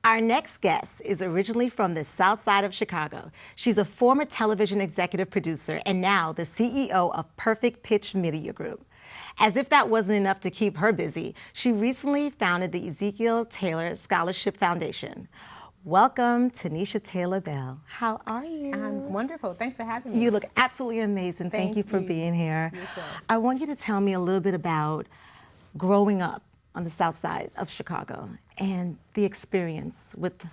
Our next guest is originally from the South Side of Chicago. She's a former television executive producer and now the CEO of Perfect Pitch Media Group. As if that wasn't enough to keep her busy, she recently founded the Ezekiel Taylor Scholarship Foundation. Welcome, Tenisha Taylor-Bell. How are you? I'm wonderful. Thanks for having me. You look absolutely amazing. Thank you for being here. I want you to tell me a little bit about growing up on the South Side of Chicago and the experience with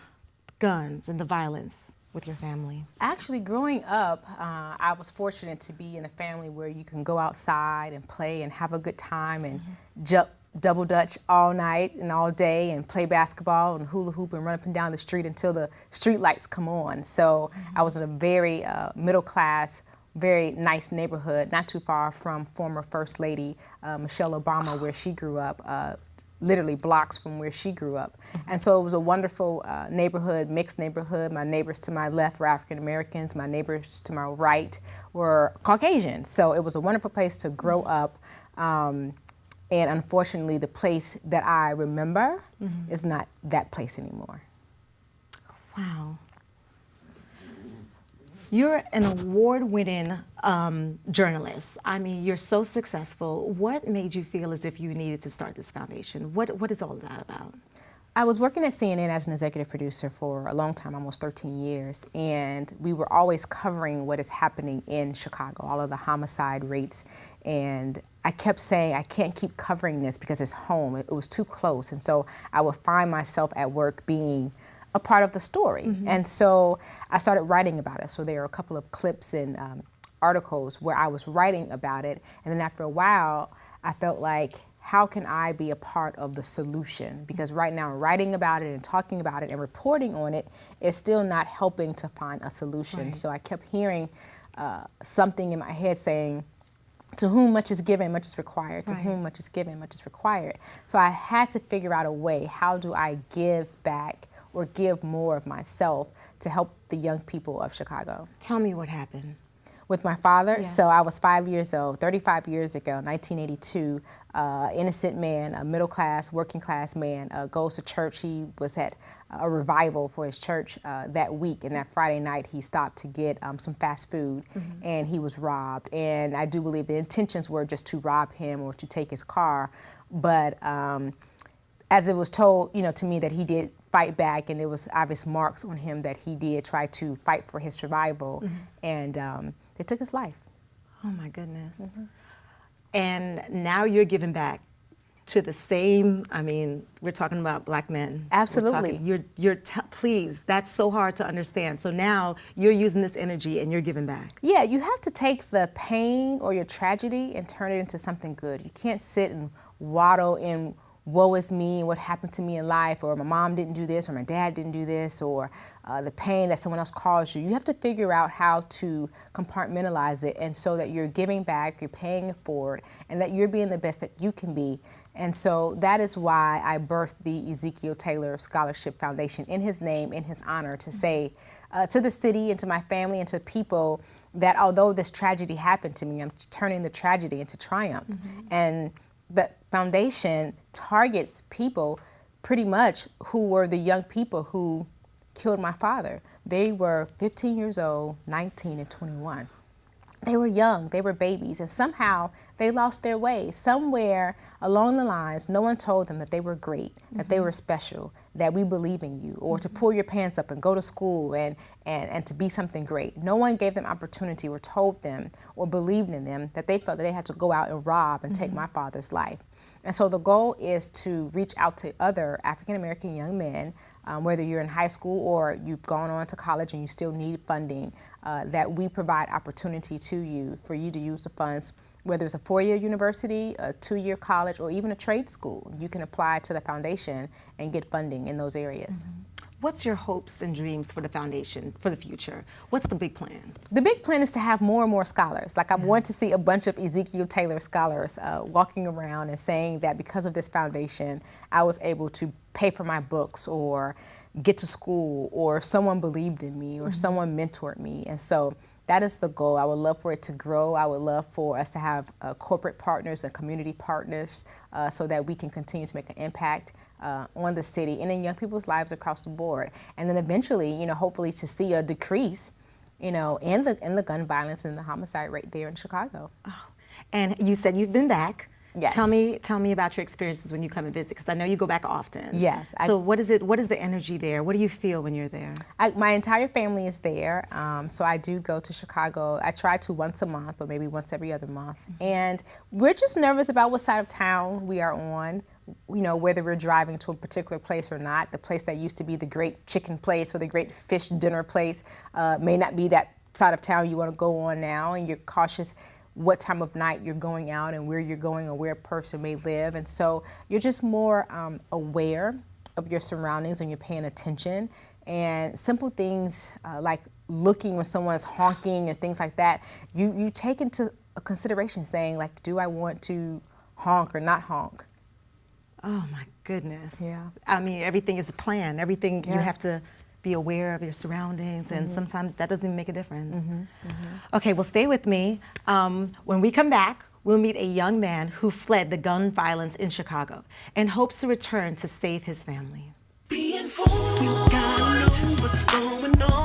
guns and the violence with your family. Actually, growing up, I was fortunate to be in a family where you can go outside and play and have a good time and jump double dutch all night and all day and play basketball and hula hoop and run up and down the street until the street lights come on. So I was in a very middle class, very nice neighborhood, not too far from former First Lady Michelle Obama, where she grew up, literally blocks from where she grew up. And so it was a wonderful neighborhood, mixed neighborhood. My neighbors to my left were African Americans, my neighbors to my right were Caucasian. So it was a wonderful place to grow up. And unfortunately, the place that I remember is not that place anymore. Wow. You're an award-winning journalist. I mean, you're so successful. What made you feel as if you needed to start this foundation? What is all that about? I was working at CNN as an executive producer for a long time, almost 13 years, and we were always covering what is happening in Chicago, all of the homicide rates, and I kept saying, I can't keep covering this because it's home. It was too close, and so I would find myself at work being a part of the story, and so I started writing about it. So there are a couple of clips and articles where I was writing about it, and then after a while, I felt like, how can I be a part of the solution? Because right now, writing about it and talking about it and reporting on it is still not helping to find a solution. Right. So I kept hearing something in my head saying, to whom much is given, much is required. To whom much is given, much is required. So I had to figure out a way, how do I give back or give more of myself to help the young people of Chicago? Tell me what happened. With my father, yes. So I was 5 years old, 35 years ago, 1982, innocent man, a middle class, working class man, goes to church. He was at a revival for his church that week, and that Friday night he stopped to get some fast food, and he was robbed. And I do believe the intentions were just to rob him or to take his car, but as it was told, to me that he did fight back, and there was obvious marks on him that he did try to fight for his survival, and they took his life. Oh my goodness. And now you're giving back to the same, I mean, we're talking about black men. Absolutely. Please, that's so hard to understand. So now you're using this energy and you're giving back. Yeah, you have to take the pain or your tragedy and turn it into something good. You can't sit and waddle in woe is me, what happened to me in life, or my mom didn't do this, or my dad didn't do this, or the pain that someone else caused you. You have to figure out how to compartmentalize it, and so that you're giving back, you're paying it forward, and that you're being the best that you can be. And so that is why I birthed the Ezekiel Taylor Scholarship Foundation in his name, in his honor, to say to the city and to my family and to people that although this tragedy happened to me, I'm turning the tragedy into triumph. And the foundation targets people pretty much who were the young people who killed my father. They were 15 years old, 19 and 21. They were young, they were babies, and somehow they lost their way. Somewhere along the lines, no one told them that they were great, that they were special, that we believe in you, or to pull your pants up and go to school and to be something great. No one gave them opportunity or told them or believed in them that they felt that they had to go out and rob and take my father's life. And so the goal is to reach out to other African-American young men, whether you're in high school or you've gone on to college and you still need funding, that we provide opportunity to you for you to use the funds, whether it's a 4-year university, a 2-year college, or even a trade school. You can apply to the foundation and get funding in those areas. What's your hopes and dreams for the foundation for the future? What's the big plan? The big plan is to have more and more scholars. Like I want to see a bunch of Ezekiel Taylor scholars walking around and saying that because of this foundation, I was able to pay for my books or get to school, or someone believed in me, or someone mentored me. And so that is the goal. I would love for it to grow. I would love for us to have corporate partners and community partners so that we can continue to make an impact. on the city and in young people's lives across the board. And then eventually, hopefully to see a decrease, in the gun violence and the homicide rate there in Chicago. Oh. And you said you've been back. Yes. Tell me about your experiences when you come and visit, because I know you go back often. Yes. So what is the energy there? What do you feel when you're there? My entire family is there, so I do go to Chicago. I try to once a month or maybe once every other month. Mm-hmm. And we're just nervous about what side of town we are on, whether we're driving to a particular place or not. The place that used to be the great chicken place or the great fish dinner place may not be that side of town you want to go on now, and you're cautious what time of night you're going out and where you're going or where a person may live. And so you're just more aware of your surroundings and you're paying attention. And simple things like looking when someone's honking and things like that, you take into consideration saying, like, do I want to honk or not honk? Oh my goodness. Yeah. I mean, everything is planned. Everything, Yeah. you have to be aware of your surroundings, and sometimes that doesn't even make a difference. Okay, well, stay with me. When we come back, we'll meet a young man who fled the gun violence in Chicago and hopes to return to save his family. Be informed, you gotta know what's going on.